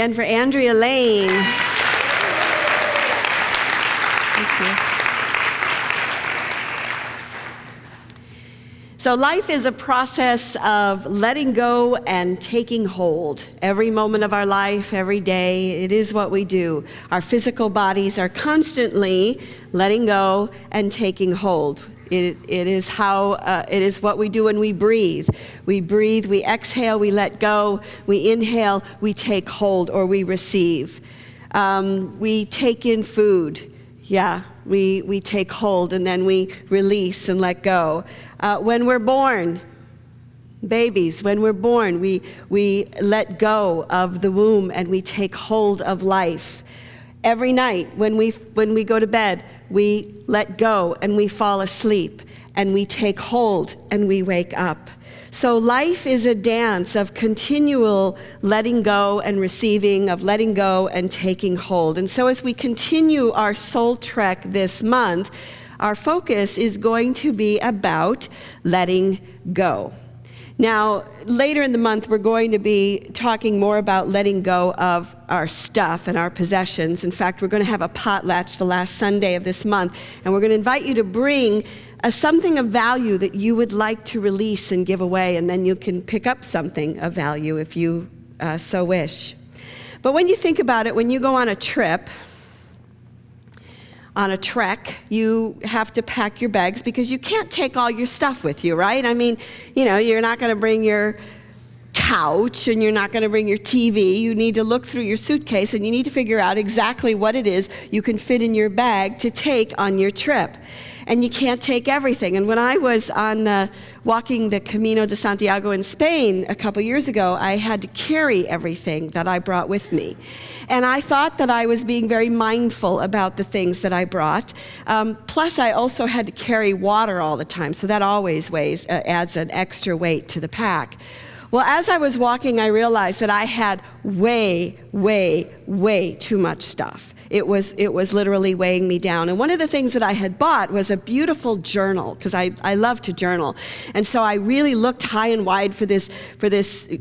And for Andrea Lane. Thank you. So life is a process of letting go and taking hold. Every moment of our life, every day, it is what we do. Our physical bodies are constantly letting go and taking hold. It is what we do when we breathe. We breathe, we exhale, we let go, we inhale, we take hold, or we receive. We take in food. Yeah, we take hold and then we release and let go. When we're born, babies, when we're born, we let go of the womb and we take hold of life. Every night when we go to bed, we let go and we fall asleep and we take hold and we wake up. So life is a dance of continual letting go and receiving, of letting go and taking hold. And so as we continue our soul trek this month, our focus is going to be about letting go. Now, later in the month, we're going to be talking more about letting go of our stuff and our possessions. In fact, we're going to have a potlatch the last Sunday of this month, and we're going to invite you to bring something of value that you would like to release and give away, and then you can pick up something of value if you so wish. But when you think about it, when you go on a trip, on a trek, you have to pack your bags because you can't take all your stuff with you, right? I mean, you're not going to bring your couch and you're not going to bring your TV. You need to look through your suitcase and you need to figure out exactly what it is you can fit in your bag to take on your trip. And you can't take everything. And when I was walking the Camino de Santiago in Spain a couple years ago, I had to carry everything that I brought with me. And I thought that I was being very mindful about the things that I brought. Plus, I also had to carry water all the time, so that always adds an extra weight to the pack. Well, as I was walking, I realized that I had way, way, way too much stuff. It was literally weighing me down. And one of the things that I had bought was a beautiful journal, because I love to journal. And so I really looked high and wide for this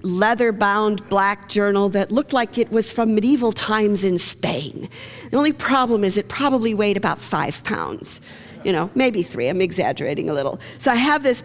leather-bound black journal that looked like it was from medieval times in Spain. The only problem is it probably weighed about 5 pounds. Maybe 3. I'm exaggerating a little. So I have this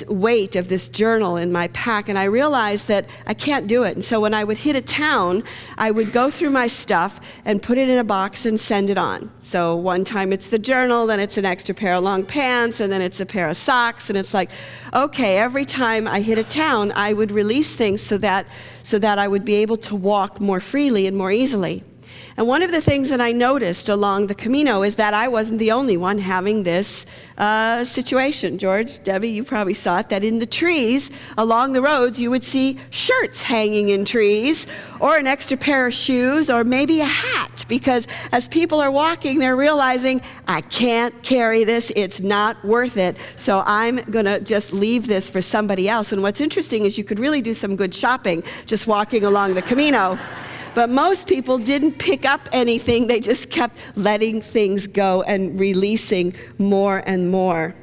weight of this journal in my pack, and I realized that I can't do it. And so when I would hit a town, I would go through my stuff and put it in a box and send it on. So one time it's the journal, then it's an extra pair of long pants, and then it's a pair of socks, and it's like, okay, every time I hit a town, I would release things so that I would be able to walk more freely and more easily. And one of the things that I noticed along the Camino is that I wasn't the only one having this situation. George, Debbie, you probably saw it, that in the trees along the roads you would see shirts hanging in trees, or an extra pair of shoes, or maybe a hat, because as people are walking, they're realizing, I can't carry this, it's not worth it, so I'm going to just leave this for somebody else. And what's interesting is you could really do some good shopping just walking along the Camino. But most people didn't pick up anything. They just kept letting things go and releasing more and more.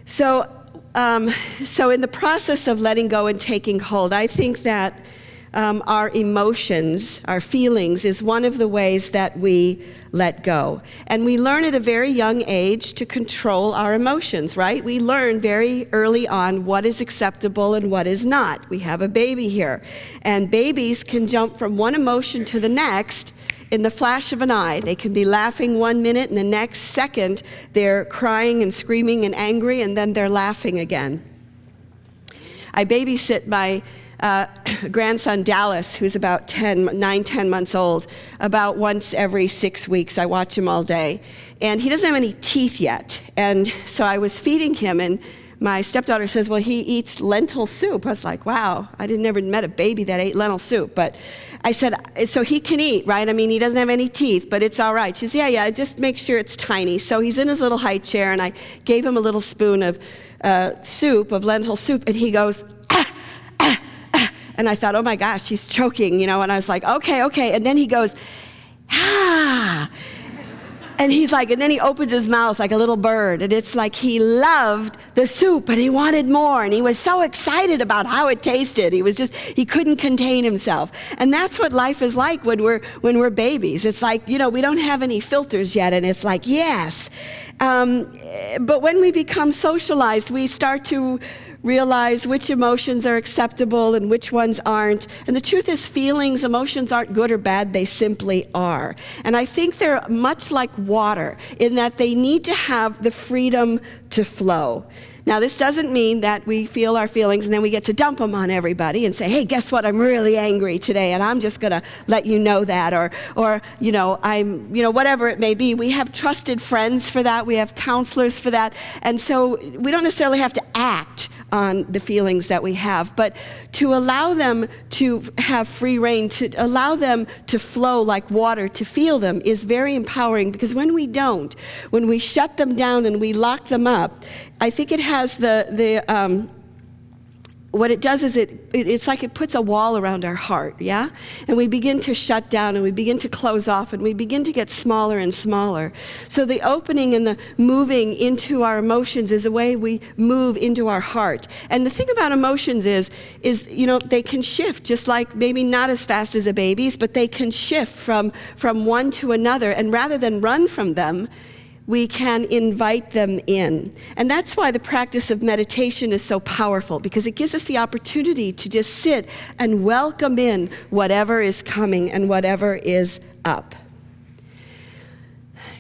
So in the process of letting go and taking hold, I think that our emotions, our feelings, is one of the ways that we let go. And we learn at a very young age to control our emotions, right? We learn very early on what is acceptable and what is not. We have a baby here, and babies can jump from one emotion to the next in the flash of an eye. They can be laughing 1 minute, and the next second they're crying and screaming and angry, and then they're laughing again. I babysit my grandson Dallas, who's about 10 months old, about once every 6 weeks. I watch him all day. And he doesn't have any teeth yet. And so I was feeding him, and my stepdaughter says, well, he eats lentil soup. I was like, wow, I never met a baby that ate lentil soup. But I said, so he can eat, right? I mean, he doesn't have any teeth, but it's all right. She says, yeah, just make sure it's tiny. So he's in his little high chair, and I gave him a little spoon of lentil soup, and he goes, and I thought, oh my gosh, he's choking, and I was like, okay. And then he goes, ah. And he's like, and then he opens his mouth like a little bird, and it's like he loved the soup, and he wanted more, and he was so excited about how it tasted. He couldn't contain himself. And that's what life is like when we're babies. It's like, we don't have any filters yet, and it's like, yes. But when we become socialized, we start to realize which emotions are acceptable and which ones aren't. And the truth is, emotions aren't good or bad, they simply are. And I think they're much like water in that they need to have the freedom to flow. Now, this doesn't mean that we feel our feelings and then we get to dump them on everybody and say, hey, guess what? I'm really angry today, and I'm just going to let you know that, or whatever it may be. We have trusted friends for that. We have counselors for that. And so we don't necessarily have to act on the feelings that we have, but to allow them to have free reign, to allow them to flow like water, to feel them, is very empowering, because when we don't, when we shut them down and we lock them up, I think it has what it does is it's like it puts a wall around our heart, yeah? And we begin to shut down, and we begin to close off, and we begin to get smaller and smaller. So the opening and the moving into our emotions is a way we move into our heart. And the thing about emotions is they can shift, just like maybe not as fast as a baby's, but they can shift from one to another. And rather than run from them, we can invite them in. And that's why the practice of meditation is so powerful, because it gives us the opportunity to just sit and welcome in whatever is coming and whatever is up.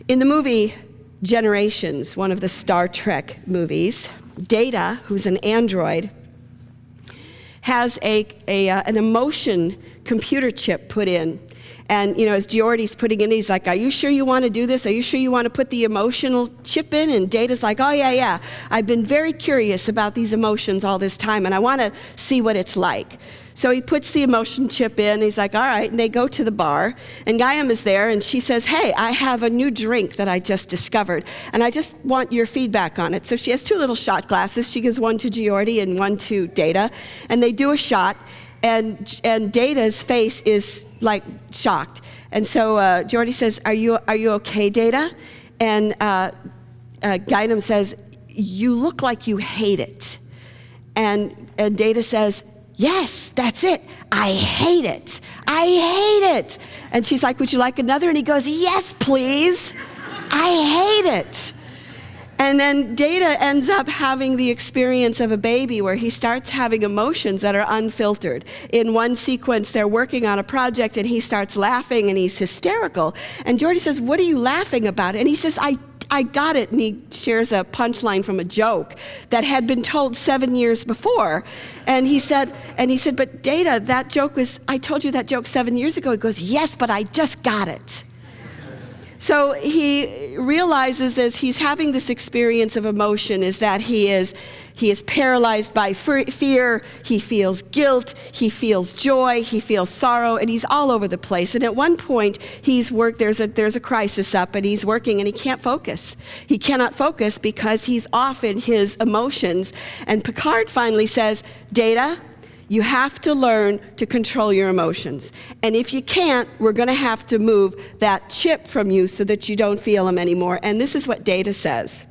In the movie Generations, one of the Star Trek movies, Data, who's an android, has an emotion computer chip put in. And, as Geordi's putting in, he's like, are you sure you want to do this? Are you sure you want to put the emotional chip in? And Data's like, oh, yeah. I've been very curious about these emotions all this time, and I want to see what it's like. So he puts the emotion chip in. He's like, all right. And they go to the bar. And Gaia is there, and she says, hey, I have a new drink that I just discovered, and I just want your feedback on it. So she has 2 little shot glasses. She gives one to Geordi and one to Data. And they do a shot. And Data's face is like shocked. And so Geordi says, are you okay, Data? And Guinam says, you look like you hate it. And Data says, yes, that's it. I hate it. I hate it. And she's like, would you like another? And he goes, yes, please. I hate it. And then Data ends up having the experience of a baby where he starts having emotions that are unfiltered. In one sequence, they're working on a project, and he starts laughing, and he's hysterical. And Geordi says, what are you laughing about? And he says, I got it. And he shares a punchline from a joke that had been told 7 years before. And he said, but Data, I told you that joke 7 years ago. He goes, yes, but I just got it. So he realizes as he's having this experience of emotion is that he is paralyzed by fear, he feels guilt, he feels joy, he feels sorrow, and he's all over the place. And at one point, there's a crisis up, and he's working, and he can't focus. He cannot focus because he's off in his emotions. And Picard finally says, Data, you have to learn to control your emotions. And if you can't, we're going to have to move that chip from you so that you don't feel them anymore. And this is what Data says.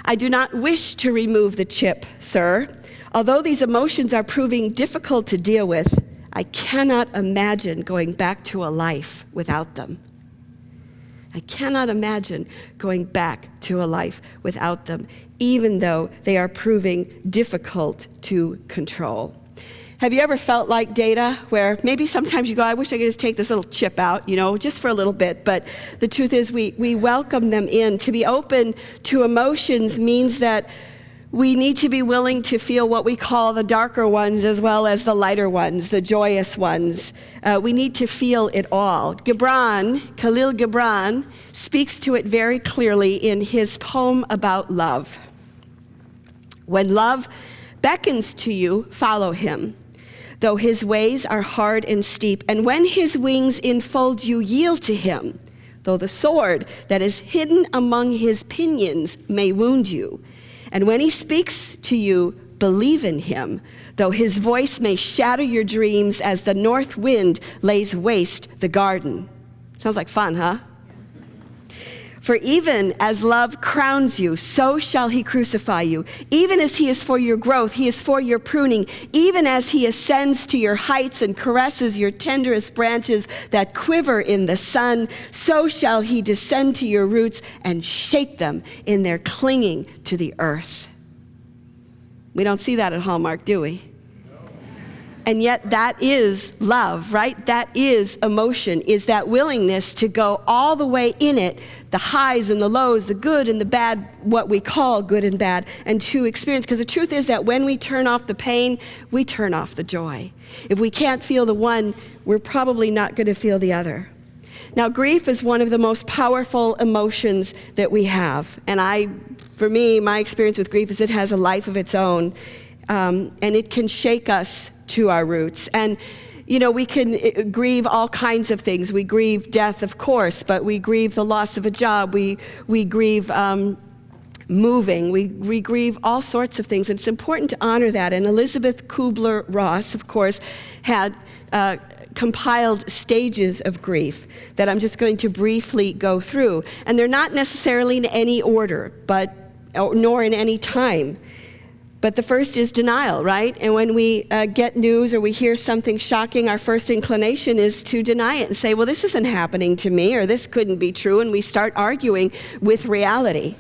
I do not wish to remove the chip, sir. Although these emotions are proving difficult to deal with, I cannot imagine going back to a life without them. I cannot imagine going back to a life without them, even though they are proving difficult to control. Have you ever felt like Data, where maybe sometimes you go, I wish I could just take this little chip out, just for a little bit, but the truth is we welcome them in. To be open to emotions means that we need to be willing to feel what we call the darker ones as well as the lighter ones, the joyous ones. We need to feel it all. Khalil Gibran, speaks to it very clearly in his poem about love. When love beckons to you, follow him, though his ways are hard and steep. And when his wings enfold you, yield to him, though the sword that is hidden among his pinions may wound you. And when he speaks to you, believe in him, though his voice may shatter your dreams as the north wind lays waste the garden. Sounds like fun, huh? For even as love crowns you, so shall he crucify you. Even as he is for your growth, he is for your pruning. Even as he ascends to your heights and caresses your tenderest branches that quiver in the sun, so shall he descend to your roots and shake them in their clinging to the earth. We don't see that at Hallmark, do we? And yet that is love, right? That is emotion, is that willingness to go all the way in it, the highs and the lows, the good and the bad, what we call good and bad, and to experience. Because the truth is that when we turn off the pain, we turn off the joy. If we can't feel the one, we're probably not going to feel the other. Now, grief is one of the most powerful emotions that we have. And for me, my experience with grief is it has a life of its own. And it can shake us to our roots. And, we can grieve all kinds of things. We grieve death, of course, but we grieve the loss of a job. We grieve moving. We grieve all sorts of things. And it's important to honor that. And Elizabeth Kubler-Ross, of course, had compiled stages of grief that I'm just going to briefly go through. And they're not necessarily in any order, nor in any time. But the first is denial, right? And when we get news or we hear something shocking, our first inclination is to deny it and say, well, this isn't happening to me, or this couldn't be true, and we start arguing with reality.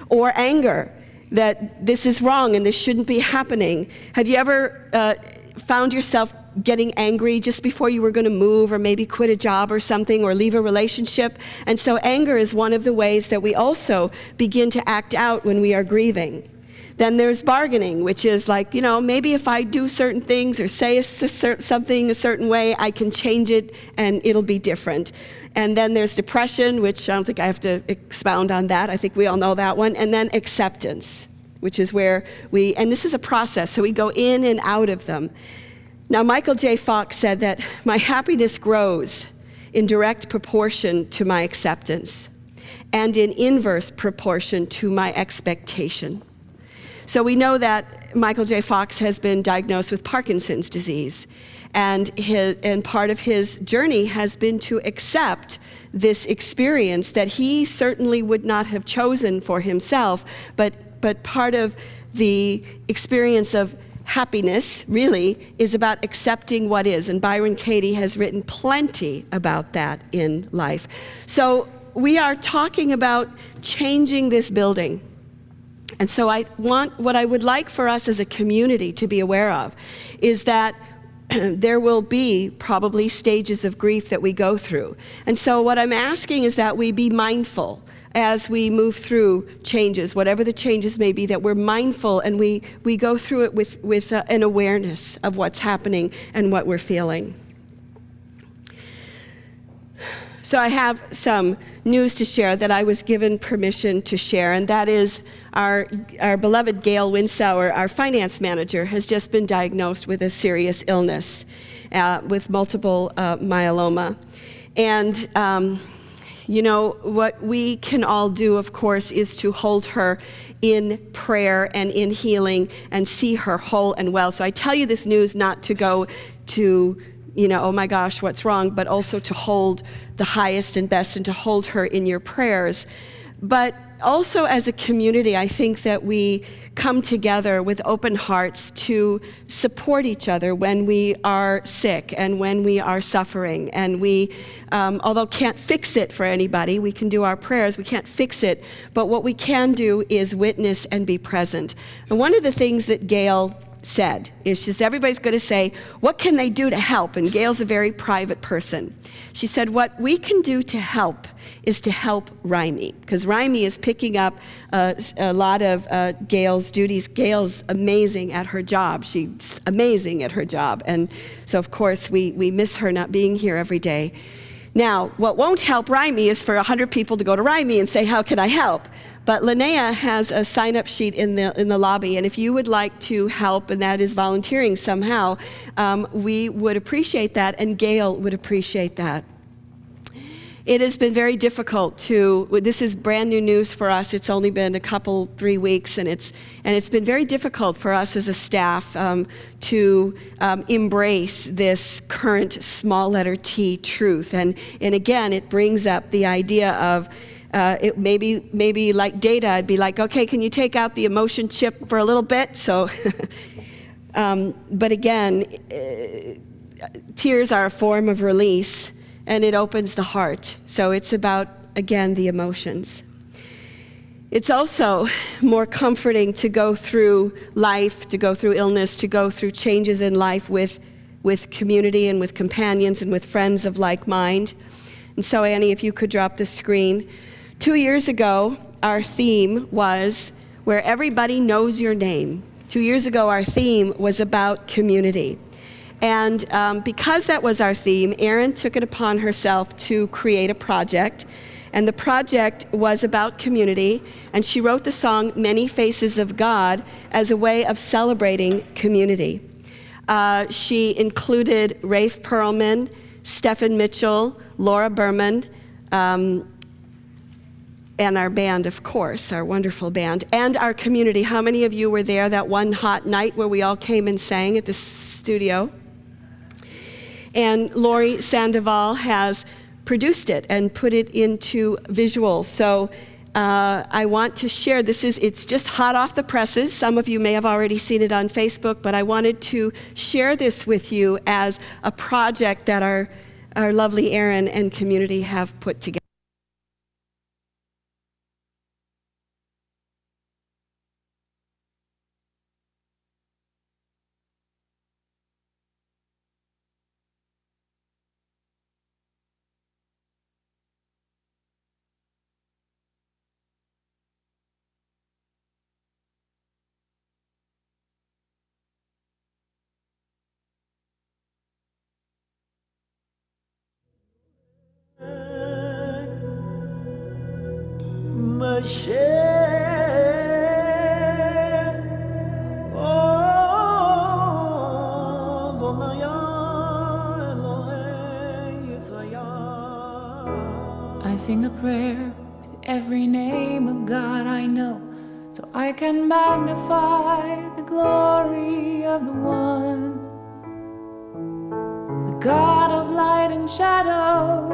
Or anger, that this is wrong and this shouldn't be happening. Have you ever found yourself getting angry just before you were going to move or maybe quit a job or something or leave a relationship? And so anger is one of the ways that we also begin to act out when we are grieving. Then there's bargaining, which is like, maybe if I do certain things or say something a certain way, I can change it and it'll be different. And then there's depression, which I don't think I have to expound on that. I think we all know that one. And then acceptance, which is where and this is a process, so we go in and out of them. Now, Michael J. Fox said that my happiness grows in direct proportion to my acceptance and in inverse proportion to my expectation. So we know that Michael J. Fox has been diagnosed with Parkinson's disease, and part of his journey has been to accept this experience that he certainly would not have chosen for himself, but part of the experience of happiness really is about accepting what is, and Byron Katie has written plenty about that in life. So we are talking about changing this building. And so what I would like for us as a community to be aware of is that there will be probably stages of grief that we go through. And so what I'm asking is that we be mindful as we move through changes, whatever the changes may be, that we're mindful and we go through it with an awareness of what's happening and what we're feeling. So I have some news to share that I was given permission to share, and that is our beloved Gail Winsauer, our finance manager, has just been diagnosed with a serious illness, with multiple myeloma. And, what we can all do, of course, is to hold her in prayer and in healing and see her whole and well. So I tell you this news not to go to oh my gosh, what's wrong, but also to hold the highest and best and to hold her in your prayers. But also as a community, I think that we come together with open hearts to support each other when we are sick and when we are suffering. And we, although can't fix it for anybody, we can do our prayers, we can't fix it, but what we can do is witness and be present. And one of the things that Gail said is just everybody's going to say, what can they do to help? And Gail's a very private person. She said, what we can do to help is to help Raimi, because Raimi is picking up a lot of Gail's duties. Gail's amazing at her job. She's amazing at her job. And so, of course, we miss her not being here every day. Now, what won't help Raimi is for 100 people to go to Raimi and say, how can I help? But Linnea has a sign-up sheet in the lobby, and if you would like to help, and that is volunteering somehow, we would appreciate that, and Gail would appreciate that. It has been very difficult this is brand new news for us. It's only been 3 weeks, and it's been very difficult for us as a staff to embrace this current small letter T truth. And again, it brings up the idea of It maybe like data, I'd be like, okay, can you take out the emotion chip for a little bit? So, but again, tears are a form of release, and it opens the heart. So it's about, again, the emotions. It's also more comforting to go through life, to go through illness, to go through changes in life with community and with companions and with friends of like mind. And so, Annie, if you could drop the screen. 2 years ago, our theme was Where Everybody Knows Your Name. 2 years ago, our theme was about community. And because that was our theme, Erin took it upon herself to create a project. And the project was about community, and she wrote the song Many Faces of God as a way of celebrating community. She included Rafe Perlman, Stephen Mitchell, Laura Berman, and our band, of course, our wonderful band, and our community. How many of you were there that one hot night where we all came and sang at the studio? And Lori Sandoval has produced it and put it into visuals. So I want to share, it's just hot off the presses. Some of you may have already seen it on Facebook, but I wanted to share this with you as a project that our lovely Erin and community have put together. I sing a prayer with every name of God I know, so I can magnify the glory of the one, the God of light and shadow,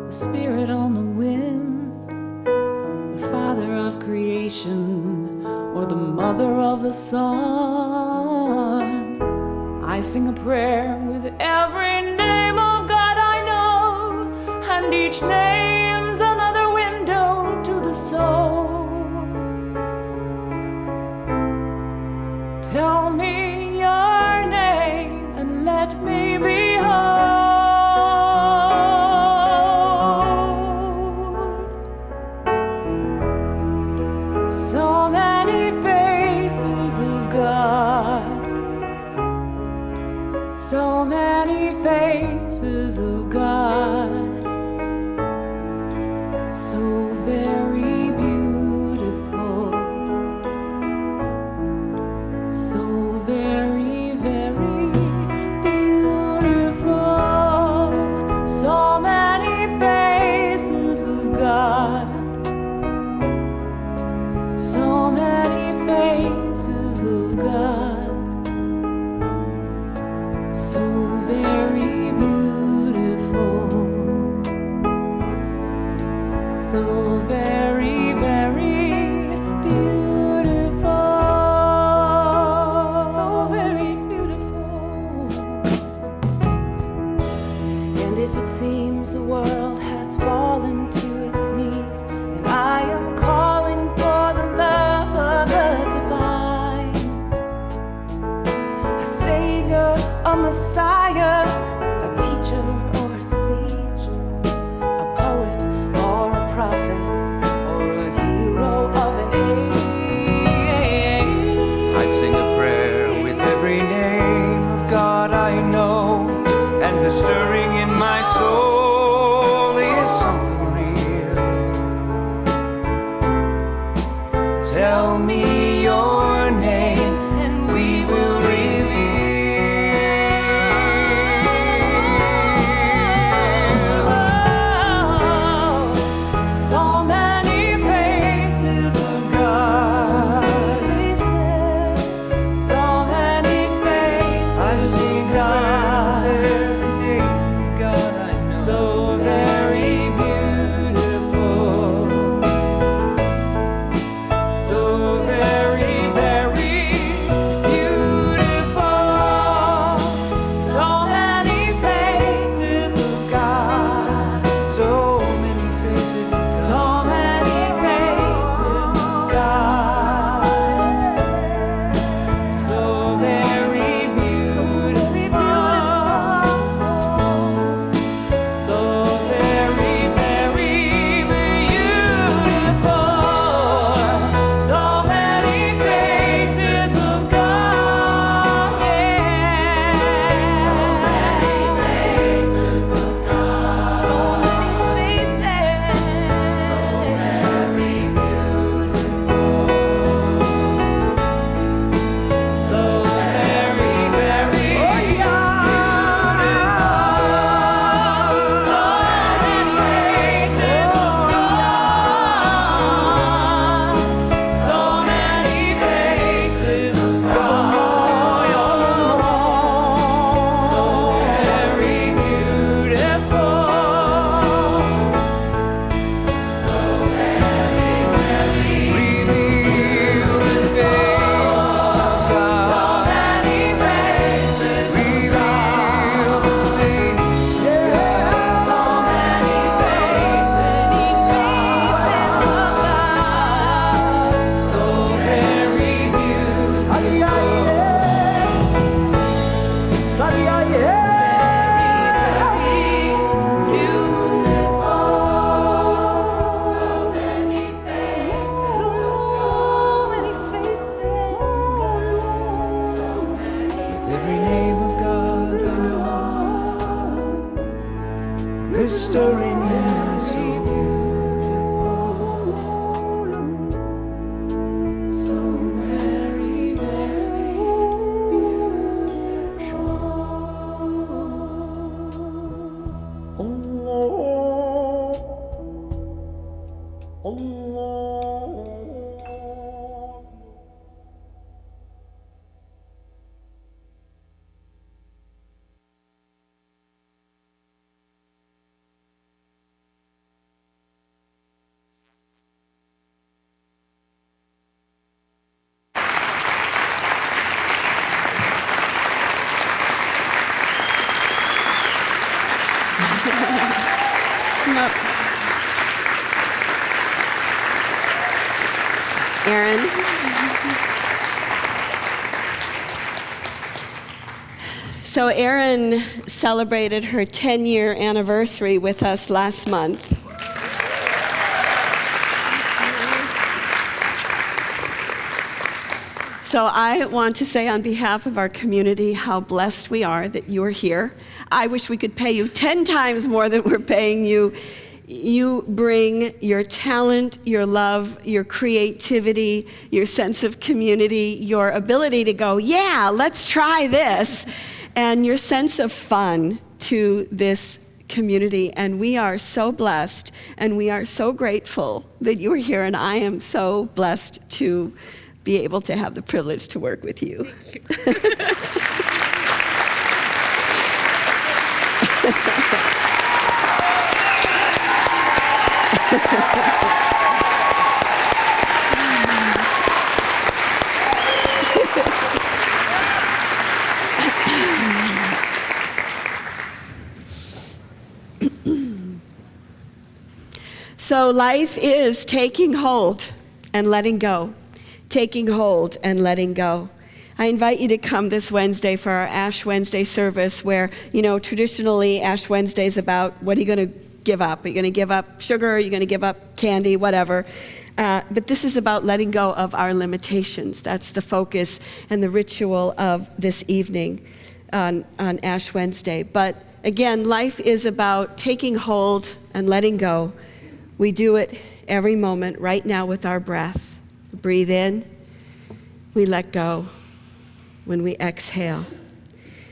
the Spirit on the wind, the Father of creation, or the Mother of the sun. I sing a prayer with every name of God I know, and each name's another window to the soul. Tell me your name and let me behold. So many faces of God, so many faces of God, so very beautiful, so very, very beautiful. So many faces of God, so many faces of God, so very beautiful, so very, very beautiful, so very beautiful. And if it seems the world has fallen to its knees, and I am calling for the love of the divine, a savior, a messiah, a teacher or a sage, a poet or a prophet, or a hero of an age. I sing a prayer with every name of God I know, and the stirring in my soul is something real. is stirring in my soul. Erin. So Erin celebrated her 10-year anniversary with us last month. So I want to say on behalf of our community how blessed we are that you're here. I wish we could pay you 10 times more than we're paying you. You bring your talent, your love, your creativity, your sense of community, your ability to go, yeah, let's try this, and your sense of fun to this community. And we are so blessed, and we are so grateful that you are here, and I am so blessed to be able to have the privilege to work with you. So life is taking hold and letting go, taking hold and letting go. I invite you to come this Wednesday for our Ash Wednesday service where, traditionally Ash Wednesday is about what are you going to give up? Are you going to give up sugar? Are you going to give up candy? Whatever. But this is about letting go of our limitations. That's the focus and the ritual of this evening on Ash Wednesday. But again, life is about taking hold and letting go. We do it every moment right now with our breath. Breathe in, we let go. When we exhale.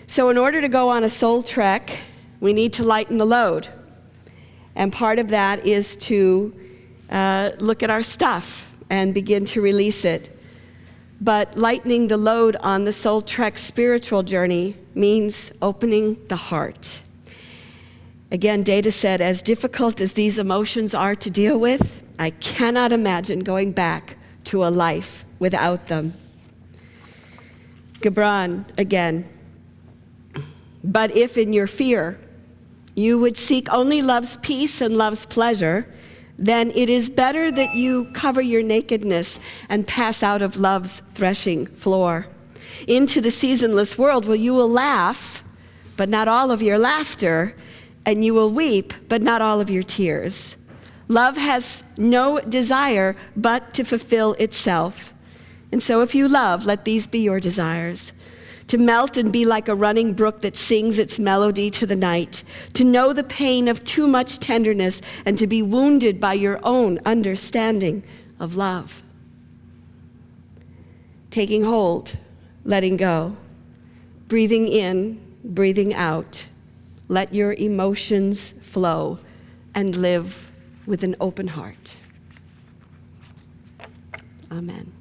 So in order to go on a soul trek, we need to lighten the load. And part of that is to look at our stuff and begin to release it. But lightening the load on the soul trek spiritual journey means opening the heart. Again, Data said, as difficult as these emotions are to deal with, I cannot imagine going back to a life without them. Gibran, again, but if in your fear you would seek only love's peace and love's pleasure, then it is better that you cover your nakedness and pass out of love's threshing floor into the seasonless world where you will laugh, but not all of your laughter, and you will weep, but not all of your tears. Love has no desire but to fulfill itself. And so if you love, let these be your desires. To melt and be like a running brook that sings its melody to the night. To know the pain of too much tenderness and to be wounded by your own understanding of love. Taking hold, letting go. Breathing in, breathing out. Let your emotions flow and live with an open heart. Amen.